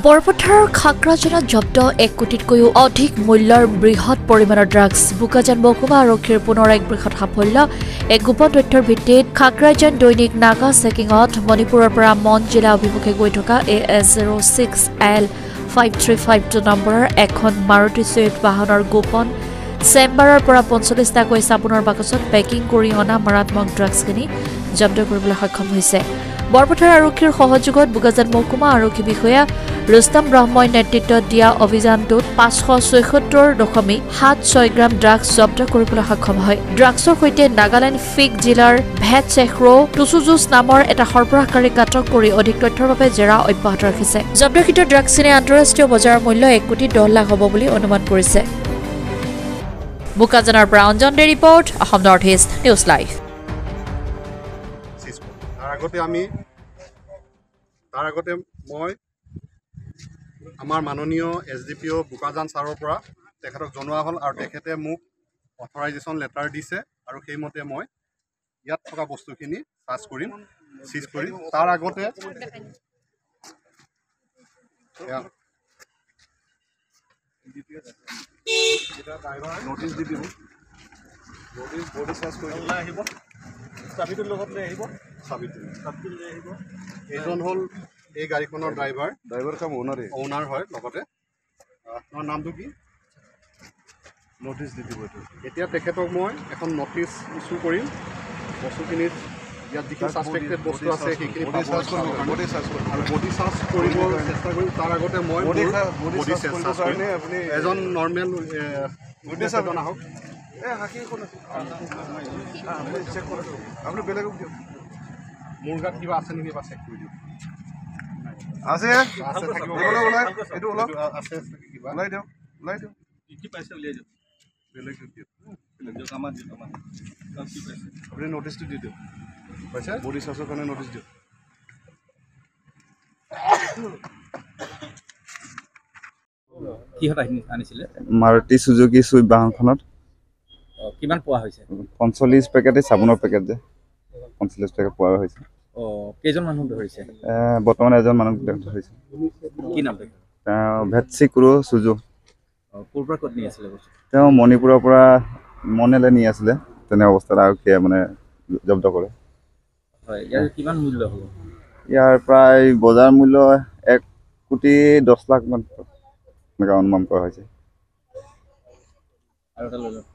বৰপথাৰৰ খাকৰাজনত জব্দ 1 কোটিতকৈও অধিক মূল্যৰ বৃহৎ পৰিমাণৰ ড্ৰাগছ বোকাজান মহকুমা আৰক্ষীৰ পুনৰ এক বৃহৎ সাফল্য এক গোপন তথ্যৰ ভিত্তিত খাকৰাজান দৈনিক নাগা চেকিঙত মণিপুৰৰ পৰা মন জিলা অভিমুখে গৈ থকা AS06L5352 নম্বৰৰ এখন মাৰুতি ছুইফ্ট বাহনৰ গোপন চেম্বাৰৰ পৰা ৪৫টাকৈ চাবোনৰ বাকচত পেকিং কৰি অনা মাৰাত্মক ড্ৰাগছখিনি জব্দ কৰিবলৈ সক্ষম হৈছে। বৰপথাৰ আৰক্ষীৰ সহযোগত বোকাজান মহকুমা আৰক্ষী বিষয়া ৰুস্তম ব্ৰহ্মই নেতৃত্বত দিয়া অভিযানটোত ৫৭৬.৭৬ গ্ৰাম ড্ৰাগছ জব্দ কৰিবলৈ সক্ষম হয়। ড্ৰাগছৰ সৈতে নাগালেণ্ড ফিক জিলাৰ ভেট চেখ্ৰো টুচুজুছ নামৰ এটা সৰবৰাহকাৰীক আটক কৰি অধিক তথ্যৰ বাবে জেৰা অব্যাহত ৰাখিছে। জব্দকৃত ড্ৰাগছখিনি আন্তঃৰাষ্ট্ৰীয় বজাৰৰ মূল্য 1 কোটি 10 লাখ হ'ব বুলি অনুমান কৰিছে। বোকাজানৰ পৰা Anjan De report, Assam north east news live. তাৰ আগতে মই আমাৰ মাননীয় SDPO বোকাজান ছাৰৰ পৰা তেখেতক জনোৱা হ'ল আৰু তেখেতে মোক অথৰাইজেশ্যন লেটাৰ দিছে আৰু সেইমতে মই ইয়াত থকা বস্তুখিনি চিজ কৰিম। তাৰ আগতে নটিচ দি দিব, বডি চাৰ্জ কৰি আহিব, চাবিটোৰ লগত লৈ আহিব, চাবিটো লৈ আহিব। এইজন হ'ল এই গাড়ীখনৰ ড্ৰাইভাৰ কাম অ'নাৰ হয়। লগতে তোমাৰ নামটো কি? নটিচ দি দিব। এতিয়া তেখেতক মই এখন নটিচ ইছ্যু কৰিম। বস্তুখিনিত ইয়াত যিখিনি ছাছপেক্টেড বস্তু আছে সেইখিনি বডি চাৰ্জ কৰিব চেষ্টা কৰিম। তাৰ আগতে মই বডি চাৰ্জ কৰিম। এজন নৰ্মেল এজন আহক। আপুনি বেলেগক দিয়ক। মোৰ গাত কিবা আছে নেকি? চেক কৰি দিয়ক। আছে থাকিব এইটো অলপ আছে কিবা ওলাই দিয়ক কি পাইছে উলিয়াই দিয়ক। বেলেগ দিয়ক আপুনি নটিচটো দি দিয়ক। পাইছে বডি চাৰ্জৰ কাৰণে নটিচ দিয়ক। কিহত আনিছিলে? মাৰুতি সুজুকি ছুইফ্ট বাহনখনত। কিমান পোৱা হৈছে? ৪৫ পেকেট চাবোনৰ পেকেট যে ৪৫ পেকেট পোৱা হৈছে। কেইজন মানুহ ধৰিছে? বৰ্তমান এজন মানুহ ধৰিছে। কি নাম? ভেট চেখ্ৰো সুজু। ক'ৰ পৰা ক'ত নি আছিলে বস্তু? তেওঁ মণিপুৰৰ পৰা মনেলে নি আছিলে। তেনে অৱস্থাত আৰক্ষীয়ে জব্দ কৰে। হয়, ইয়াৰ কিমান মূল্য হ'ব? ইয়াৰ প্ৰায় বজাৰ মূল্য 1 কোটি 10 লাখ মান এনেকৈ অনুমান কৰা হৈছে। আৰু এটা লৈ লওক।